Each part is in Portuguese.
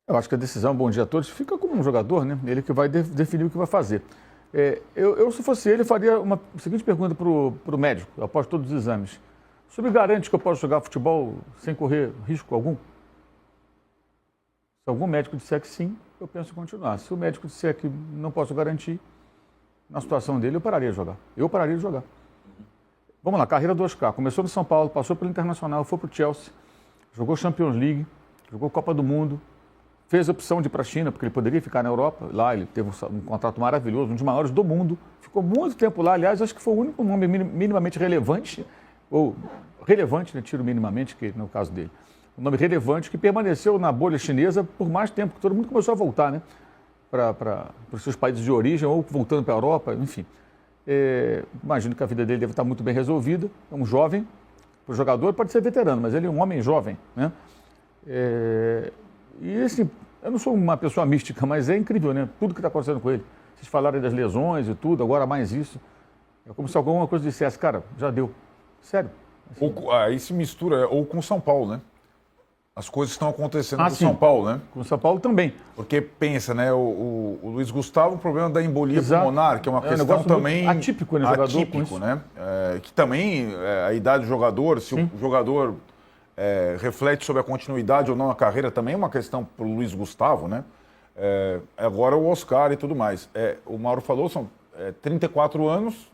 Eu acho que a decisão, bom dia a todos, fica como um jogador, né? Ele que vai definir o que vai fazer. Se fosse ele, faria uma seguinte pergunta para o médico, após todos os exames. O senhor me garante que eu posso jogar futebol sem correr risco algum? Se algum médico disser que sim, eu penso em continuar. Se o médico disser que não posso garantir, na situação dele, eu pararia de jogar. Eu pararia de jogar. Vamos lá, carreira do Oscar. Começou no São Paulo, passou pelo Internacional, foi para o Chelsea, jogou Champions League, jogou Copa do Mundo, fez a opção de ir para a China, porque ele poderia ficar na Europa. Lá ele teve um contrato maravilhoso, um dos maiores do mundo. Ficou muito tempo lá. Aliás, acho que foi o único nome minimamente relevante, ou relevante, né, tiro minimamente, que no caso dele. Um nome relevante que permaneceu na bolha chinesa por mais tempo, que todo mundo começou a voltar, né, para os seus países de origem, ou voltando para a Europa, enfim. Imagino que a vida dele deve estar muito bem resolvida. É um jovem, o jogador pode ser veterano, mas ele é um homem jovem, né? E assim, eu não sou uma pessoa mística, mas é incrível, né? Tudo que está acontecendo com ele. Vocês falaram das lesões e tudo, agora mais isso. É como se alguma coisa dissesse, cara, já deu. Sério. Assim. Aí se mistura, ou com o São Paulo, né? As coisas estão acontecendo com o São Paulo, né? Com o São Paulo também. Porque pensa, né? O Luiz Gustavo, o problema da embolia pulmonar, que é uma questão também atípico, né? Atípico, né? Que também a idade do jogador, se o jogador reflete sobre a continuidade ou não na carreira, também é uma questão para o Luiz Gustavo, né? Agora o Oscar e tudo mais. O Mauro falou, são 34 anos,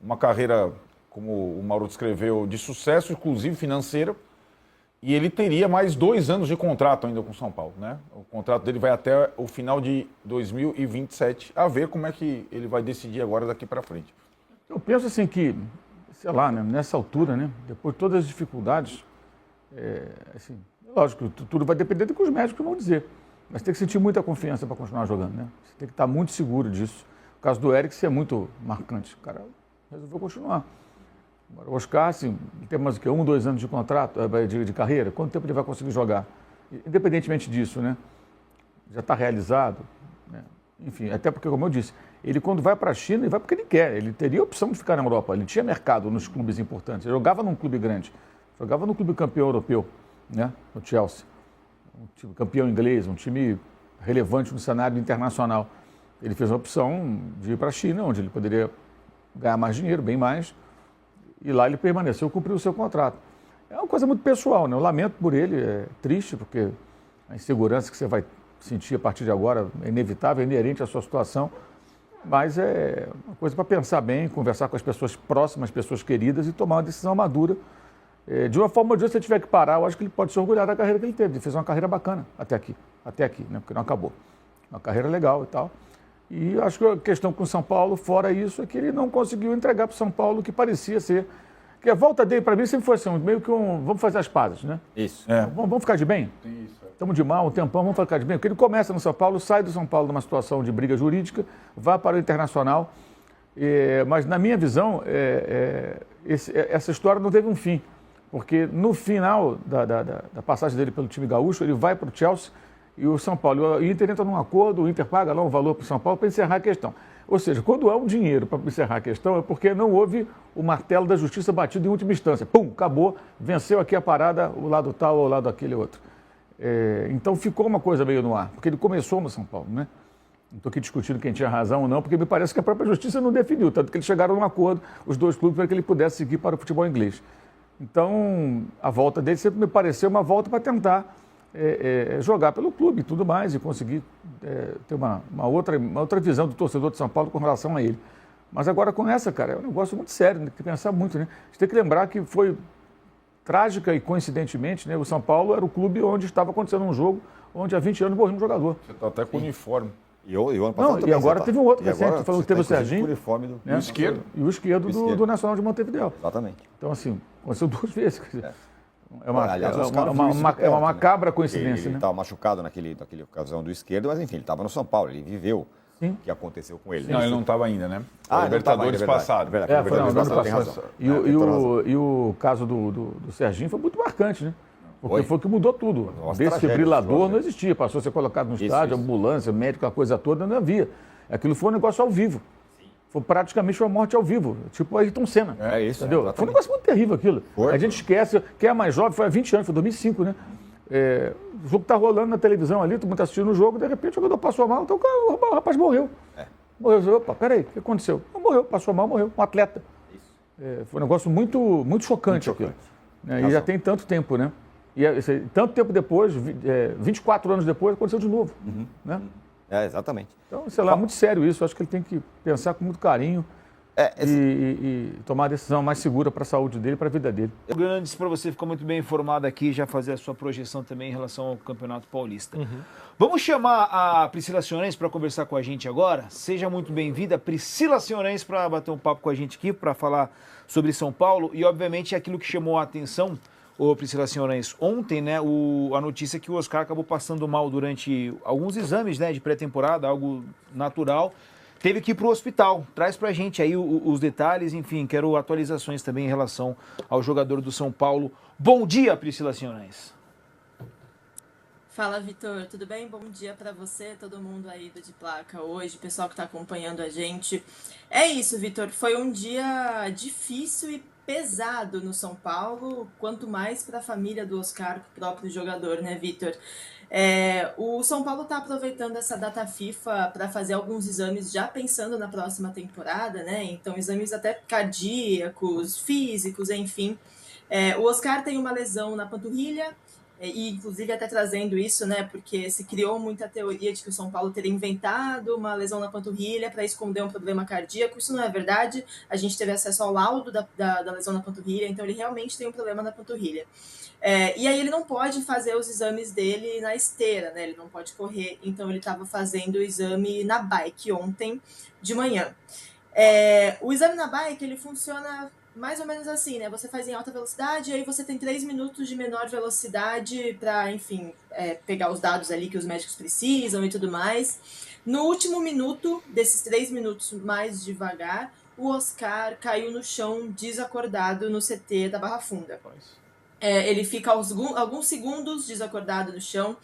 uma carreira, como o Mauro descreveu, de sucesso, inclusive financeira. E ele teria mais 2 anos de contrato ainda com o São Paulo, né? O contrato dele vai até o final de 2027, a ver como é que ele vai decidir agora daqui para frente. Eu penso assim que, sei lá, né, nessa altura, né, depois de todas as dificuldades, assim, lógico, tudo vai depender do que os médicos vão dizer, mas tem que sentir muita confiança para continuar jogando, né? Você tem que estar muito seguro disso. O caso do Eriksen é muito marcante, o cara resolveu continuar. Agora, o Oscar, assim, tem mais o quê? 1, 2 anos de contrato, de carreira? Quanto tempo ele vai conseguir jogar? Independentemente disso, né? Já está realizado, né? Enfim, até porque, como eu disse, ele quando vai para a China, ele vai porque ele quer. Ele teria a opção de ficar na Europa. Ele tinha mercado nos clubes importantes. Ele jogava num clube grande. Jogava no clube campeão europeu, né? No Chelsea. Um time campeão inglês, um time relevante no cenário internacional. Ele fez a opção de ir para a China, onde ele poderia ganhar mais dinheiro, bem mais. E lá ele permaneceu, cumpriu o seu contrato. É uma coisa muito pessoal, né? Eu lamento por ele, é triste, porque a insegurança que você vai sentir a partir de agora é inevitável, é inerente à sua situação, mas é uma coisa para pensar bem, conversar com as pessoas próximas, pessoas queridas e tomar uma decisão madura. De uma forma ou de outra, se ele tiver que parar, eu acho que ele pode se orgulhar da carreira que ele teve. Ele fez uma carreira bacana até aqui, né? Porque não acabou. Uma carreira legal e tal. E acho que a questão com o São Paulo, fora isso, é que ele não conseguiu entregar para o São Paulo o que parecia ser. Porque a volta dele, para mim, sempre foi assim, meio que vamos fazer as pazes, né? Isso. Vamos ficar de bem? Estamos de mal um tempão, vamos ficar de bem. Porque ele começa no São Paulo, sai do São Paulo numa situação de briga jurídica, vai para o Internacional. Mas, na minha visão, essa história não teve um fim. Porque no final da passagem dele pelo time gaúcho, ele vai para o Chelsea, e o São Paulo, o Inter entra num acordo, o Inter paga lá um valor para o São Paulo para encerrar a questão. Ou seja, quando há um dinheiro para encerrar a questão, é porque não houve o martelo da justiça batido em última instância. Pum, acabou, venceu aqui a parada, o lado tal ou o lado aquele outro. Então ficou uma coisa meio no ar, porque ele começou no São Paulo, né? Não estou aqui discutindo quem tinha razão ou não, porque me parece que a própria justiça não definiu, tanto que eles chegaram num acordo, os dois clubes, para que ele pudesse seguir para o futebol inglês. Então, a volta dele sempre me pareceu uma volta para tentar jogar pelo clube e tudo mais, e conseguir ter uma outra visão do torcedor de São Paulo com relação a ele. Mas agora com essa, cara, é um negócio muito sério, tem que pensar muito, né? A gente tem que lembrar que foi trágica e coincidentemente, né? O São Paulo era o clube onde estava acontecendo um jogo onde há 20 anos morreu um jogador. Você está até com uniforme. E o ano passado e agora teve um outro recente, falou que teve o Serginho. Né? O esquerdo do Nacional de Montevideo. Exatamente. Então, assim, aconteceu 2 vezes. Aliás, uma macabra coincidência. Ele estava machucado naquele ocasião do esquerdo, mas enfim, ele estava no São Paulo, ele viveu o que aconteceu com ele. Não, ele não estava ainda, né? Libertadores passado. Foi no ano passado. E o caso do Serginho foi muito marcante, né? Porque foi o que mudou tudo. O desfibrilador não existia, passou a ser colocado no estádio, ambulância, médico, a coisa toda, não havia. Aquilo foi um negócio ao vivo. Foi praticamente uma morte ao vivo, tipo Ayrton Senna. É isso, entendeu? Foi um negócio muito terrível aquilo. A gente esquece, quem é mais jovem, foi há 20 anos, foi 2005, né? O jogo está rolando na televisão ali, todo mundo está assistindo o jogo, de repente o jogador passou mal, então o rapaz morreu. Morreu. Opa, peraí, o que aconteceu? Morreu, passou mal, morreu. Um atleta. Foi um negócio muito, muito chocante aquilo. E já tem tanto tempo, né? E tanto tempo depois, 24 anos depois, aconteceu de novo. Né? Exatamente. Então, sei lá, muito sério isso. Acho que ele tem que pensar com muito carinho e tomar a decisão mais segura para a saúde dele e para a vida dele. Grandes, para você ficar muito bem informado aqui, já fazer a sua projeção também em relação ao Campeonato Paulista. Vamos chamar a Priscila Senhorense para conversar com a gente agora. Seja muito bem-vinda, Priscila Senhorense, para bater um papo com a gente aqui, para falar sobre São Paulo e, obviamente, aquilo que chamou a atenção, Priscila Senhorense, ontem, né, a notícia que o Oscar acabou passando mal durante alguns exames, né, de pré-temporada, algo natural, teve que ir para o hospital. Traz para a gente aí os detalhes, enfim, quero atualizações também em relação ao jogador do São Paulo. Bom dia, Priscila Senhorense. Fala, Vitor, tudo bem? Bom dia para você, todo mundo aí do De Placa hoje, pessoal que está acompanhando a gente. É isso, Vitor, foi um dia difícil e pesado no São Paulo, quanto mais para a família do Oscar, para o próprio jogador, né, Vitor? O São Paulo está aproveitando essa data FIFA para fazer alguns exames já pensando na próxima temporada, né? Então, exames até cardíacos, físicos, enfim. O Oscar tem uma lesão na panturrilha, e inclusive até trazendo isso, né, porque se criou muita teoria de que o São Paulo teria inventado uma lesão na panturrilha para esconder um problema cardíaco. Isso não é verdade, a gente teve acesso ao laudo da lesão na panturrilha, então ele realmente tem um problema na panturrilha. E aí ele não pode fazer os exames dele na esteira, né, ele não pode correr, então ele estava fazendo o exame na bike ontem de manhã. O exame na bike, ele funciona mais ou menos assim, né? Você faz em alta velocidade e aí você tem 3 minutos de menor velocidade para, enfim, pegar os dados ali que os médicos precisam e tudo mais. No último minuto, desses 3 minutos mais devagar, o Oscar caiu no chão desacordado no CT da Barra Funda. Ele fica alguns segundos desacordado no chão.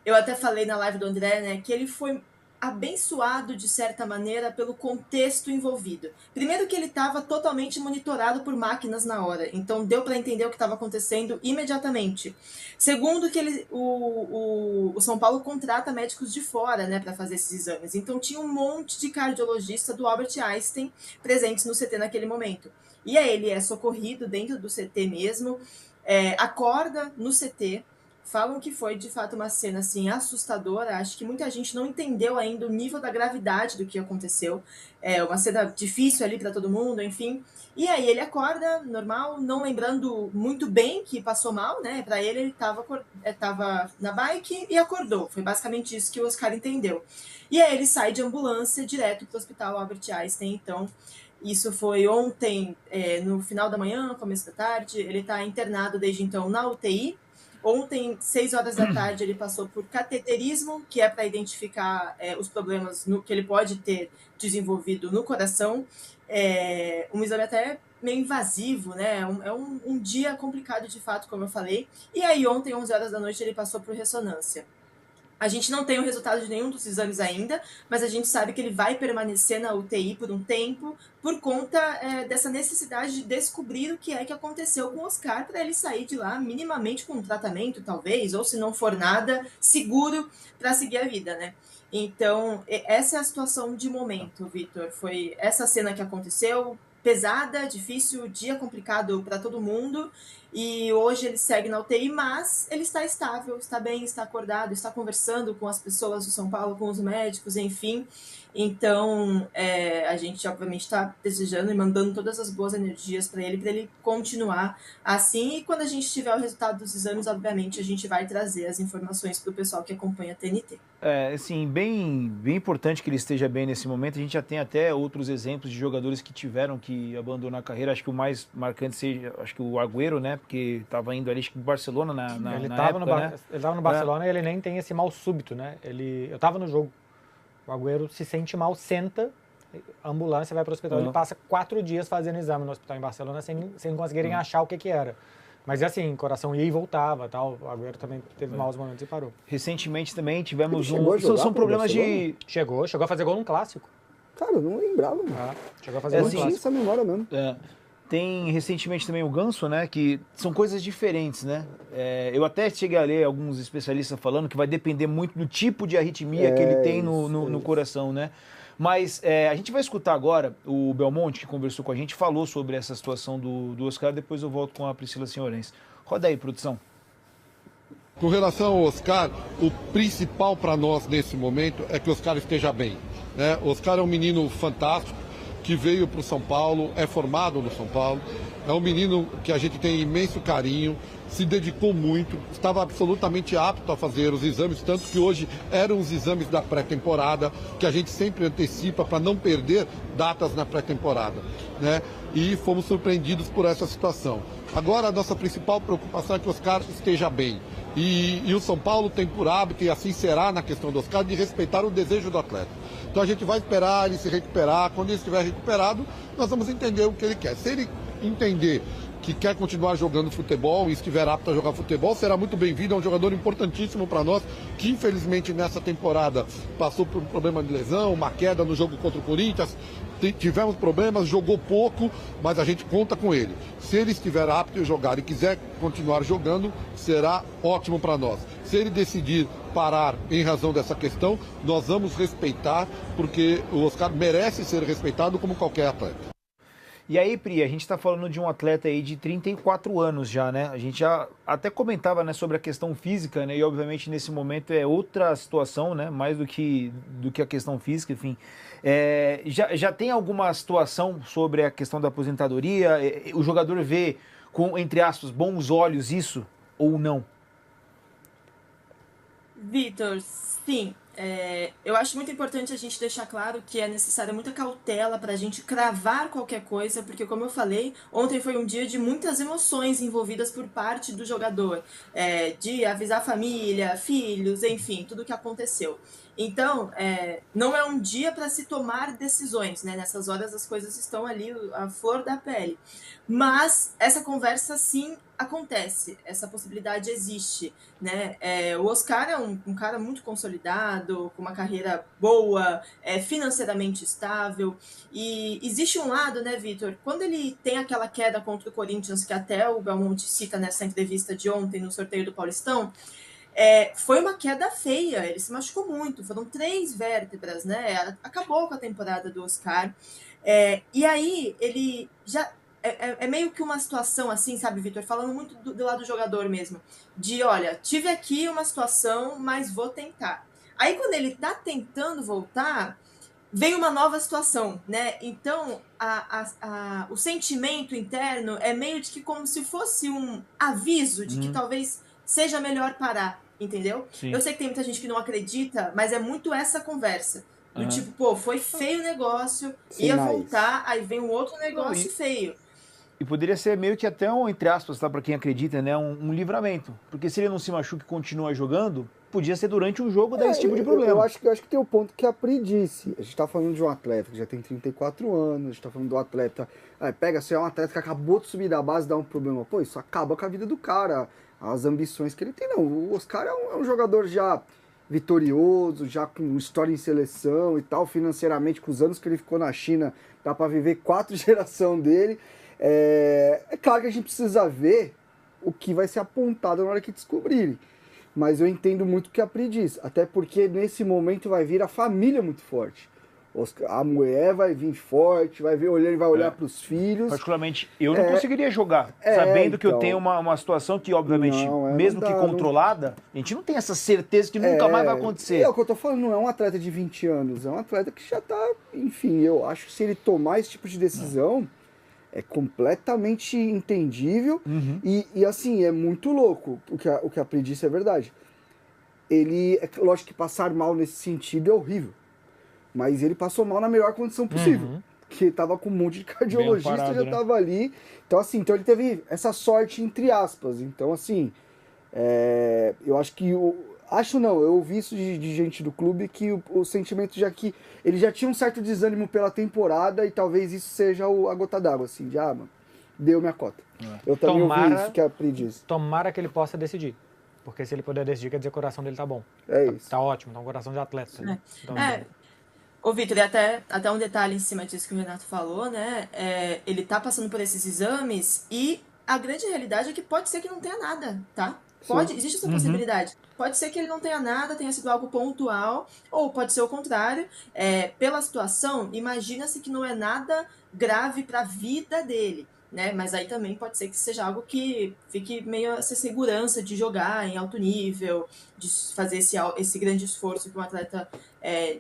Eu até falei na live do André, né, que ele foi abençoado, de certa maneira, pelo contexto envolvido. Primeiro que ele estava totalmente monitorado por máquinas na hora, então deu para entender o que estava acontecendo imediatamente. Segundo que o São Paulo contrata médicos de fora, né, para fazer esses exames, então tinha um monte de cardiologista do Albert Einstein presentes no CT naquele momento. E aí ele é socorrido dentro do CT mesmo, acorda no CT. Falam que foi, de fato, uma cena, assim, assustadora. Acho que muita gente não entendeu ainda o nível da gravidade do que aconteceu. Uma cena difícil ali para todo mundo, enfim. E aí ele acorda, normal, não lembrando muito bem que passou mal, né? Para ele estava na bike e acordou. Foi basicamente isso que o Oscar entendeu. E aí ele sai de ambulância direto para o Hospital Albert Einstein. Então, isso foi ontem, no final da manhã, começo da tarde. Ele está internado desde então na UTI. Ontem, 6 horas da tarde, ele passou por cateterismo, que é para identificar os problemas que ele pode ter desenvolvido no coração. Um exame até meio invasivo, né? É um dia complicado, de fato, como eu falei. E aí, ontem, 11 horas da noite, ele passou por ressonância. A gente não tem o resultado de nenhum dos exames ainda, mas a gente sabe que ele vai permanecer na UTI por um tempo, por conta dessa necessidade de descobrir o que é que aconteceu com o Oscar, para ele sair de lá minimamente com um tratamento, talvez, ou se não for nada, seguro para seguir a vida, né? Então, essa é a situação de momento, Vitor. Foi essa cena que aconteceu, pesada, difícil, dia complicado para todo mundo. E hoje ele segue na UTI, mas ele está estável, está bem, está acordado, está conversando com as pessoas do São Paulo, com os médicos, enfim. Então, a gente obviamente está desejando e mandando todas as boas energias para ele continuar assim. E quando a gente tiver o resultado dos exames, obviamente, a gente vai trazer as informações para o pessoal que acompanha a TNT. Assim, bem importante que ele esteja bem nesse momento. A gente já tem até outros exemplos de jogadores que tiveram que abandonar a carreira. Acho que o mais marcante seja, acho que o Agüero, né? Porque estava indo ali, acho que no Barcelona ele estava no né? Barcelona e ele nem tem esse mal súbito, né? Eu estava no jogo. O Agüero se sente mal, senta, a ambulância vai para o hospital. Ele passa 4 dias fazendo exame no hospital em Barcelona sem conseguirem achar o que era. Mas assim, coração ia e voltava, tal. O Agüero também teve maus momentos e parou. Recentemente também tivemos são problemas de... Chegou a fazer gol num clássico. Cara, eu não lembrava, mano. Chegou a fazer gol num clássico. Essa memória mesmo. Tem recentemente também o Ganso, né? Que são coisas diferentes, né? Eu até cheguei a ler alguns especialistas falando que vai depender muito do tipo de arritmia que ele tem no coração, né? Mas a gente vai escutar agora o Belmonte, que conversou com a gente, falou sobre essa situação do Oscar. Depois eu volto com a Priscila Senhorense. Roda aí, produção. Com relação ao Oscar, o principal para nós nesse momento é que o Oscar esteja bem, né? O Oscar é um menino fantástico, que veio para o São Paulo, é formado no São Paulo, é um menino que a gente tem imenso carinho, se dedicou muito, estava absolutamente apto a fazer os exames, tanto que hoje eram os exames da pré-temporada, que a gente sempre antecipa para não perder datas na pré-temporada, né? E fomos surpreendidos por essa situação. Agora a nossa principal preocupação é que o Oscar esteja bem. E o São Paulo tem por hábito, e assim será na questão do Oscar, de respeitar o desejo do atleta. Então a gente vai esperar ele se recuperar. Quando ele estiver recuperado, nós vamos entender o que ele quer. Se ele entender que quer continuar jogando futebol e estiver apto a jogar futebol, será muito bem-vindo. É um jogador importantíssimo para nós, que infelizmente nessa temporada passou por um problema de lesão, uma queda no jogo contra o Corinthians. Tivemos problemas, jogou pouco, mas a gente conta com ele. Se ele estiver apto a jogar e quiser continuar jogando, será ótimo para nós. Se ele decidir parar em razão dessa questão, nós vamos respeitar, porque o Oscar merece ser respeitado como qualquer atleta. E aí, Pri, a gente está falando de um atleta aí de 34 anos já, né? A gente já até comentava, né, sobre a questão física, né? E obviamente nesse momento é outra situação, né? Mais do que a questão física, enfim. Já tem alguma situação sobre a questão da aposentadoria? O jogador vê com, entre aspas, bons olhos isso ou não? Vitor, sim. Eu acho muito importante a gente deixar claro que é necessária muita cautela para a gente cravar qualquer coisa, porque, como eu falei, ontem foi um dia de muitas emoções envolvidas por parte do jogador, de avisar a família, filhos, enfim, tudo o que aconteceu. Então, não é um dia para se tomar decisões, né? Nessas horas as coisas estão ali, a flor da pele. Mas essa conversa, sim, acontece, essa possibilidade existe, né? O Oscar é um cara muito consolidado, com uma carreira boa, financeiramente estável, e existe um lado, né, Vitor, quando ele tem aquela queda contra o Corinthians, que até o Belmonte cita nessa entrevista de ontem no sorteio do Paulistão, foi uma queda feia, ele se machucou muito, foram 3 vértebras, né? Acabou com a temporada do Oscar. E aí ele já... É meio que uma situação assim, sabe, Vitor? Falando muito do lado do jogador mesmo. De, olha, tive aqui uma situação, mas vou tentar. Aí quando ele tá tentando voltar, vem uma nova situação, né? Então, o sentimento interno é meio de que como se fosse um aviso de que talvez seja melhor parar, entendeu? Sim. Eu sei que tem muita gente que não acredita, mas é muito essa conversa. Do tipo, pô, foi feio o negócio, ia voltar, aí vem um outro negócio feio. E poderia ser meio que até um, entre aspas, tá, para quem acredita, né, um livramento. Porque se ele não se machuca e continua jogando, podia ser durante um jogo dar esse tipo de problema. Eu acho que tem o ponto que a Pri disse. A gente tá falando de um atleta que já tem 34 anos, a gente tá falando de um atleta... pega, se é um atleta que acabou de subir da base e dá um problema. Pô, isso acaba com a vida do cara, as ambições que ele tem. Não, o Oscar é um jogador já vitorioso, já com história em seleção e tal, financeiramente, com os anos que ele ficou na China, dá pra viver 4 gerações dele. É claro que a gente precisa ver o que vai ser apontado na hora que descobrirem. Mas eu entendo muito o que a Pri diz. Até porque nesse momento vai vir a família muito forte. A mulher vai vir forte, ele vai olhar para os filhos. Particularmente, eu não conseguiria jogar, sabendo que eu tenho uma situação que, obviamente, mesmo que controlada, a gente não tem essa certeza que nunca mais vai acontecer. O que eu tô falando não é um atleta de 20 anos, é um atleta que já tá, enfim, eu acho que se ele tomar esse tipo de decisão, é completamente entendível e assim, é muito louco. O que a Pri disse é verdade. Ele, lógico que passar mal nesse sentido é horrível. Mas ele passou mal na melhor condição possível. Porque tava com um monte de cardiologista, parado, já tava ali. Então, assim, ele teve essa sorte, entre aspas. Então, assim, eu acho que... eu ouvi isso de gente do clube, que o sentimento já que ele já tinha um certo desânimo pela temporada e talvez isso seja a gota d'água, assim, mano, deu minha cota. Eu também ouvi isso que a Pri disse. Tomara que ele possa decidir. Porque se ele puder decidir, quer dizer que o coração dele tá bom. É isso. Tá ótimo, tá um coração de atleta. Né? Então, Ô, Vitor, e até um detalhe em cima disso que o Renato falou, né? Ele tá passando por esses exames e a grande realidade é que pode ser que não tenha nada, tá? Existe essa possibilidade. Pode ser que ele não tenha nada, tenha sido algo pontual, ou pode ser o contrário. Pela situação, imagina-se que não é nada grave para a vida dele, né? Mas aí também pode ser que seja algo que fique meio essa segurança de jogar em alto nível, de fazer esse grande esforço que um atleta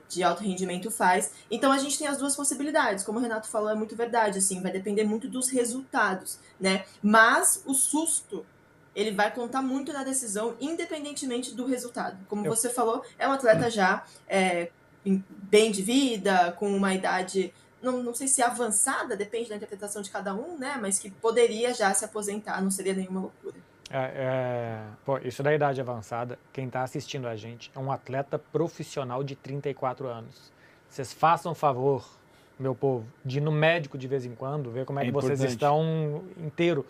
de alto rendimento faz. Então a gente tem as duas possibilidades. Como o Renato falou, é muito verdade, assim, vai depender muito dos resultados, né? Mas o susto, ele vai contar muito na decisão, independentemente do resultado. Como você falou, é um atleta já bem de vida, com uma idade, não sei se avançada, depende da interpretação de cada um, né? Mas que poderia já se aposentar, não seria nenhuma loucura. Pô, isso da idade avançada, quem está assistindo a gente é um atleta profissional de 34 anos. Vocês façam favor, meu povo, de ir no médico de vez em quando, ver como é que vocês estão inteiro.